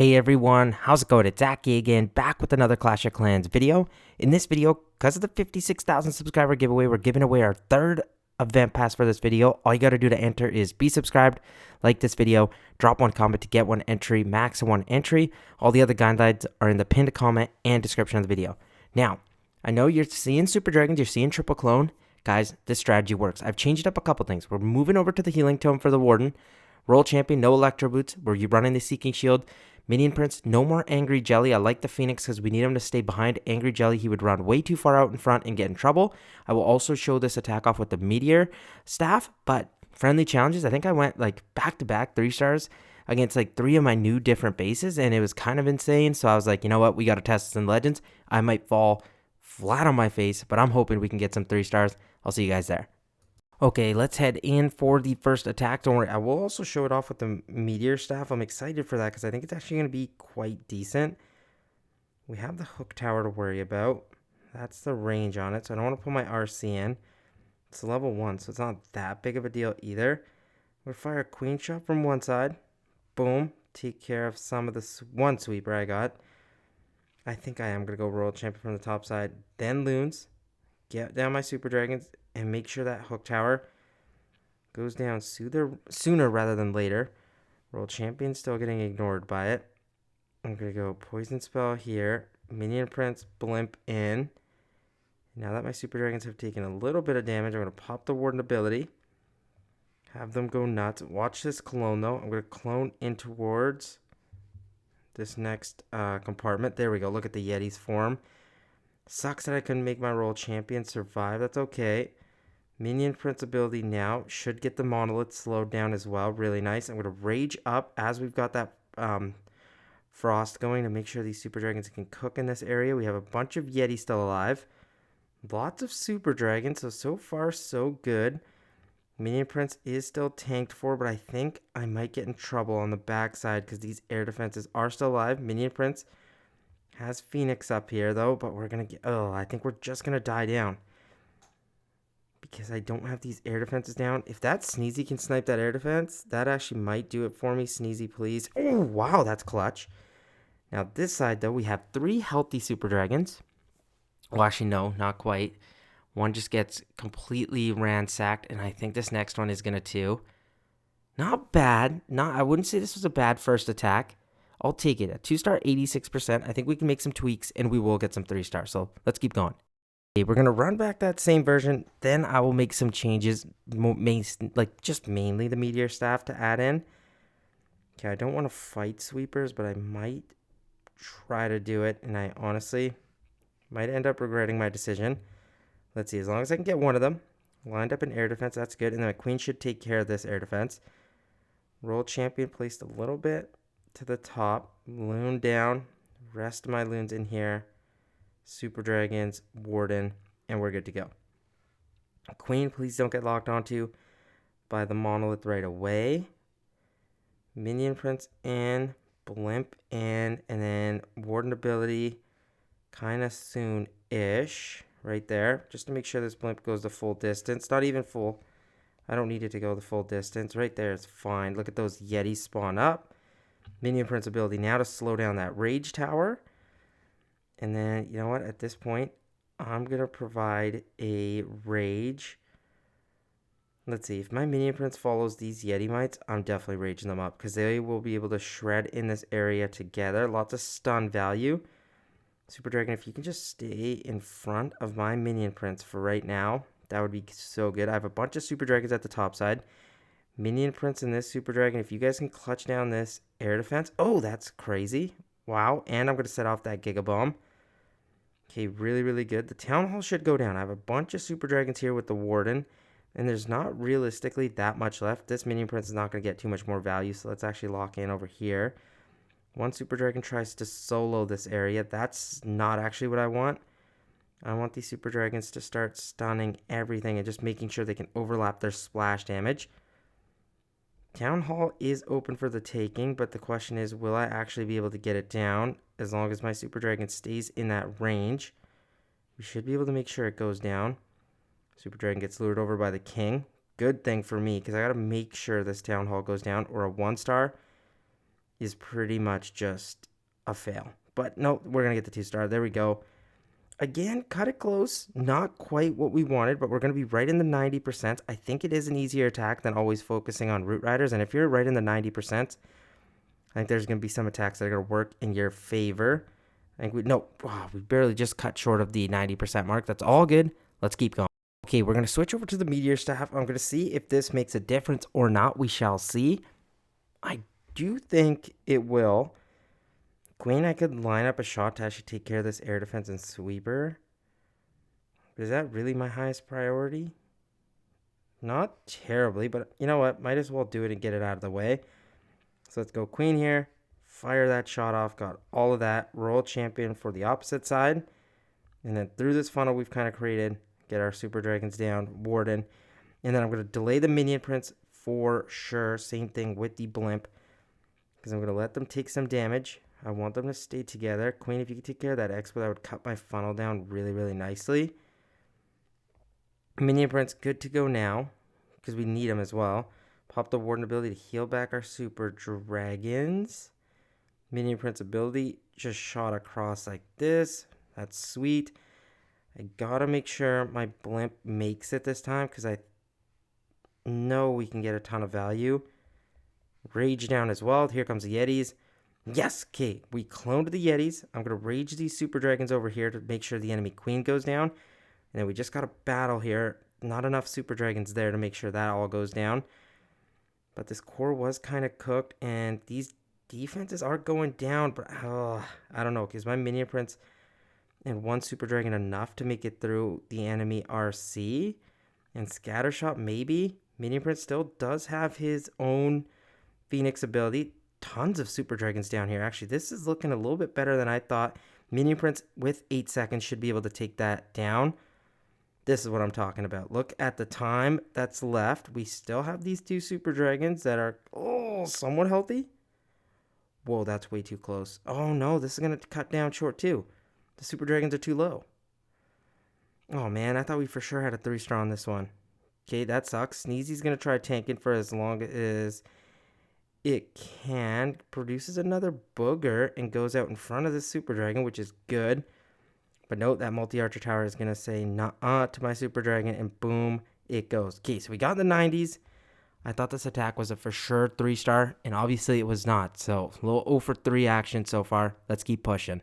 Hey everyone, how's it going? It's Aki again, back with another Clash of Clans video. In this video, because of the 56,000 subscriber giveaway, we're giving away our third event pass for this video. All you got to do to enter is be subscribed, like this video, drop one comment to get one entry, max one entry. All the other guidelines are in the pinned comment and description of the video. Now, I know you're seeing Super Dragons, you're seeing Triple Clone. Guys, this strategy works. I've changed up a couple things. We're moving over to the Healing Tome for the Warden. Roll Champion, no Electro Boots, where you're running the Seeking Shield. Minion Prince, no more Angry Jelly. I like the Phoenix because we need him to stay behind. Angry Jelly, he would run way too far out in front and get in trouble. I will also show this attack off with the Meteor Staff, but friendly challenges, I think I went like back-to-back 3 stars against like 3 of my new different bases, and it was kind of insane. So I was like, you know what, we got to test this in Legends. I might fall flat on my face, but I'm hoping we can get some 3 stars. I'll see you guys there. Okay, let's head in for the first attack. Don't worry, I will also show it off with the Meteor Staff. I'm excited for that because I think it's actually going to be quite decent. We have the Hook Tower to worry about. That's the range on it, so I don't want to put my RC in. It's level 1, so it's not that big of a deal either. We'll fire a Queen Shot from one side. Boom. Take care of some of the one sweeper I got. I think I am going to go Royal Champion from the top side. Then Loons. Get down my Super Dragons. And make sure that Hook Tower goes down sooner rather than later. World Champion still getting ignored by it. I'm going to go Poison Spell here. Minion Prince, Blimp in. Now that my Super Dragons have taken a little bit of damage, I'm going to pop the Warden ability. Have them go nuts. Watch this clone though. I'm going to clone in towards this next compartment. There we go. Look at the Yeti's form. Sucks that I couldn't make my World Champion survive. That's okay. Minion Prince ability now should get the Monolith slowed down as well. Really nice. I'm going to Rage up as we've got that Frost going to make sure these Super Dragons can cook in this area. We have a bunch of Yeti still alive. Lots of Super Dragons. So far, so good. Minion Prince is still tanked for, but I think I might get in trouble on the backside because these air defenses are still alive. Minion Prince has Phoenix up here, though, but we're going to get... Oh, I think we're just going to die down. Because I don't have these air defenses down. If that Sneezy can snipe that air defense, that actually might do it for me. Sneezy, please. Oh, wow, that's clutch. Now, this side, though, we have 3 healthy Super Dragons. Well, actually, no, not quite. One just gets completely ransacked, and I think this next one is going to too. Not bad. I wouldn't say this was a bad first attack. I'll take it. A 2-star, 86%. I think we can make some tweaks, and we will get some 3 stars. So let's keep going. Okay, we're going to run back that same version. Then I will make some changes, like just mainly the Meteor Staff to add in. Okay, I don't want to fight sweepers, but I might try to do it. And I honestly might end up regretting my decision. Let's see, as long as I can get one of them. Lined up in air defense, that's good. And then my queen should take care of this air defense. Roll Champion placed a little bit to the top. Loon down. Rest of my loons in here. Super Dragons, Warden, and we're good to go. Queen, please don't get locked onto by the Monolith right away. Minion Prince in, Blimp in, and then Warden ability kind of soon-ish right there. Just to make sure this Blimp goes the full distance. Not even full. I don't need it to go the full distance. Right there is fine. Look at those Yetis spawn up. Minion Prince ability now to slow down that Rage Tower. And then, you know what, at this point, I'm going to provide a Rage. Let's see, if my Minion Prince follows these Yeti Mites, I'm definitely raging them up. Because they will be able to shred in this area together. Lots of stun value. Super Dragon, if you can just stay in front of my Minion Prince for right now, that would be so good. I have a bunch of Super Dragons at the top side. Minion Prince and this Super Dragon, if you guys can clutch down this air defense. Oh, that's crazy. Wow, and I'm going to set off that Giga Bomb. Okay, really, really good. The Town Hall should go down. I have a bunch of Super Dragons here with the Warden, and there's not realistically that much left. This Minion Prince is not going to get too much more value, so let's actually lock in over here. One Super Dragon tries to solo this area. That's not actually what I want. I want these Super Dragons to start stunning everything and just making sure they can overlap their splash damage. Town Hall is open for the taking, but the question is, will I actually be able to get it down as long as my Super Dragon stays in that range? We should be able to make sure it goes down. Super Dragon gets lured over by the King. Good thing for me, because I got to make sure this Town Hall goes down, or a 1-star is pretty much just a fail. But no, we're going to get the 2-star. There we go. Again, cut it close. Not quite what we wanted, but we're going to be right in the 90%. I think it is an easier attack than always focusing on Root Riders. And if you're right in the 90%, I think there's going to be some attacks that are going to work in your favor. I think we barely just cut short of the 90% mark. That's all good. Let's keep going. Okay, we're going to switch over to the Meteor Staff. I'm going to see if this makes a difference or not. We shall see. I do think it will. Queen, I could line up a shot to actually take care of this air defense and sweeper. Is that really my highest priority? Not terribly, but you know what? Might as well do it and get it out of the way. So let's go Queen here. Fire that shot off. Got all of that. Roll champion for the opposite side. And then through this funnel we've kind of created, get our super dragons down. Warden. And then I'm going to delay the minion prince for sure. Same thing with the blimp. Because I'm going to let them take some damage. I want them to stay together. Queen, if you could take care of that expo, that would cut my funnel down really, really nicely. Minion Prince, good to go now. Because we need them as well. Pop the Warden ability to heal back our super dragons. Minion Prince ability, just shot across like this. That's sweet. I gotta make sure my blimp makes it this time. Because I know we can get a ton of value. Rage down as well. Here comes the Yetis. Yes, okay, we cloned the Yetis. I'm going to rage these super dragons over here to make sure the enemy queen goes down. And then we just got a battle here. Not enough super dragons there to make sure that all goes down. But this core was kind of cooked. And these defenses are going down. But I don't know. Because my minion prince and one super dragon enough to make it through the enemy RC. And scattershot maybe. Minion prince still does have his own Phoenix ability. Tons of super dragons down here. Actually, this is looking a little bit better than I thought. Minion Prince with 8 seconds should be able to take that down. This is what I'm talking about. Look at the time that's left. We still have these 2 super dragons that are somewhat healthy. Whoa, that's way too close. Oh no, this is going to cut down short too. The super dragons are too low. Oh man, I thought we for sure had a 3-star on this one. Okay, that sucks. Sneezy's going to try tanking for as long as it can. Produces another booger and goes out in front of the super dragon, which is good. But note that multi-archer tower is going to say nah to my super dragon, and boom, it goes. Okay, so we got in the 90s. I thought this attack was a for sure 3-star, and obviously it was not. So a little 0 for 3 action so far. Let's keep pushing.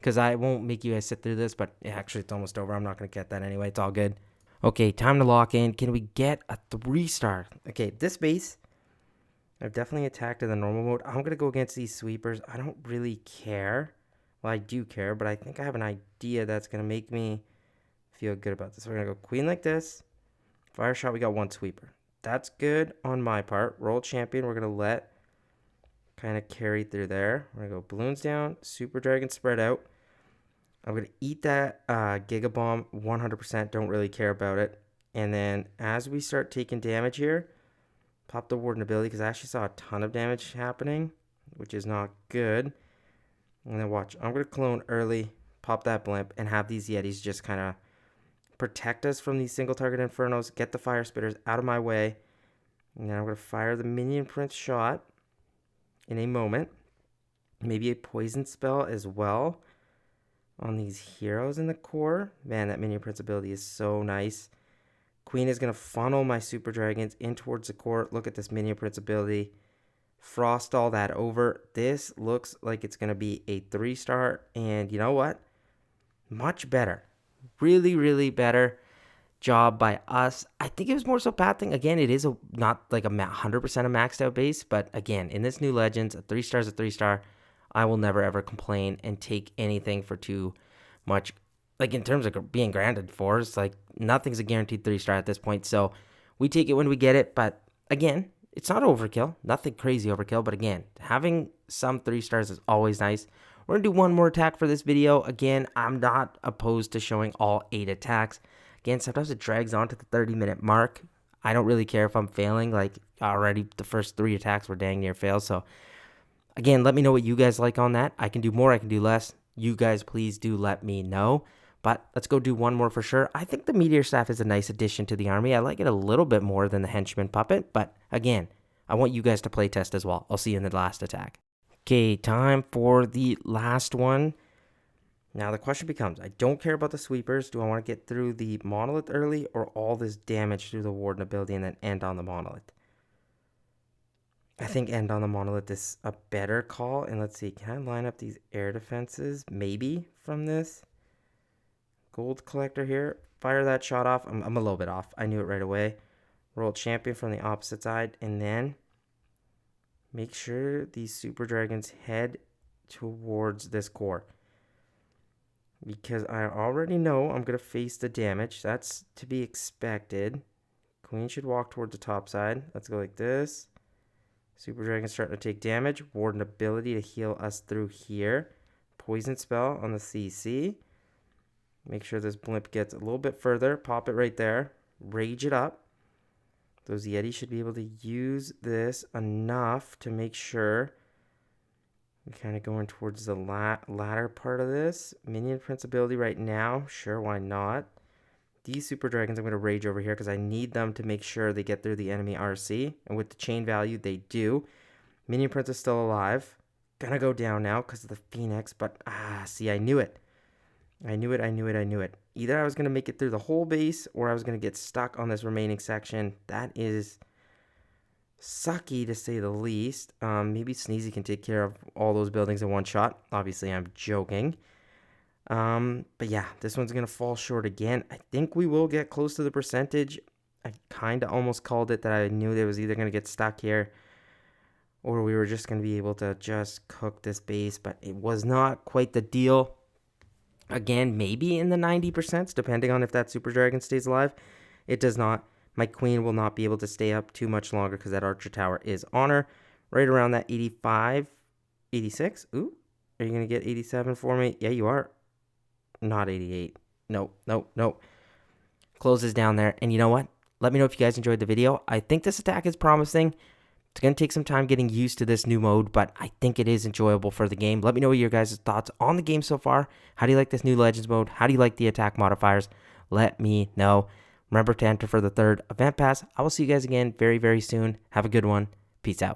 Because I won't make you guys sit through this, but actually it's almost over. I'm not going to get that anyway. It's all good. Okay, time to lock in. Can we get a 3-star? Okay, this base, I've definitely attacked in the normal mode. I'm going to go against these sweepers. I don't really care. Well, I do care, but I think I have an idea that's going to make me feel good about this. We're going to go queen like this. Fire shot, we got 1 sweeper. That's good on my part. Roll champion, we're going to let kind of carry through there. We're going to go balloons down, super dragon spread out. I'm going to eat that Giga Bomb 100%. Don't really care about it. And then as we start taking damage here, pop the Warden ability because I actually saw a ton of damage happening, which is not good. And then watch. I'm going to clone early, pop that blimp, and have these Yetis just kind of protect us from these single target infernos, get the fire spitters out of my way. And then I'm going to fire the minion prince shot in a moment. Maybe a poison spell as well on these heroes in the core. Man, that minion prince ability is so nice. Queen is going to funnel my super dragons in towards the core. Look at this minion prince ability. Frost all that over. This looks like it's going to be a 3-star. And you know what? Much better. Really, really better job by us. I think it was more so bad thing. Again, it is not like a 100% a maxed out base. But again, in this new Legends, a 3-star is a 3-star. I will never ever complain and take anything for too much. Like in terms of being granted 4s, like nothing's a guaranteed 3-star at this point. So we take it when we get it. But again, it's not overkill. Nothing crazy overkill. But again, having some 3-stars is always nice. We're going to do one more attack for this video. Again, I'm not opposed to showing all 8 attacks. Again, sometimes it drags on to the 30-minute mark. I don't really care if I'm failing. Like already the first 3 attacks were dang near fails. So again, let me know what you guys like on that. I can do more. I can do less. You guys please do let me know. But let's go do one more for sure. I think the Meteor Staff is a nice addition to the army. I like it a little bit more than the Henchman Puppet. But again, I want you guys to play test as well. I'll see you in the last attack. Okay, time for the last one. Now the question becomes, I don't care about the sweepers. Do I want to get through the monolith early or all this damage through the warden ability and then end on the monolith? I think end on the monolith is a better call. And let's see, can I line up these air defenses? Maybe from this. Gold collector here. Fire that shot off. I'm a little bit off. I knew it right away. Roll champion from the opposite side. And then make sure these super dragons head towards this core. Because I already know I'm going to face the damage. That's to be expected. Queen should walk towards the top side. Let's go like this. Super Dragon's starting to take damage. Warden ability to heal us through here. Poison spell on the CC. Make sure this blimp gets a little bit further. Pop it right there. Rage it up. Those Yetis should be able to use this enough to make sure we're kind of going towards the latter part of this. Minion Prince ability right now. Sure, why not? These Super Dragons I'm going to rage over here because I need them to make sure they get through the enemy RC. And with the chain value, they do. Minion Prince is still alive. Gonna go down now because of the Phoenix. But, see, I knew it. I knew it. Either I was going to make it through the whole base or I was going to get stuck on this remaining section. That is sucky to say the least. Maybe Sneezy can take care of all those buildings in one shot. Obviously, I'm joking. But yeah, this one's going to fall short again. I think we will get close to the percentage. I kind of almost called it that I knew that it was either going to get stuck here or we were just going to be able to just cook this base, but it was not quite the deal. Again, maybe in the 90%, depending on if that Super Dragon stays alive. It does not. My queen will not be able to stay up too much longer because that Archer Tower is on her. Right around that 85, 86. Ooh, are you going to get 87 for me? Yeah, you are. Not 88. No. Closes down there. And you know what? Let me know if you guys enjoyed the video. I think this attack is promising. It's going to take some time getting used to this new mode, but I think it is enjoyable for the game. Let me know what your guys' thoughts on the game so far. How do you like this new Legends mode? How do you like the attack modifiers? Let me know. Remember to enter for the 3rd event pass. I will see you guys again very, very soon. Have a good one. Peace out.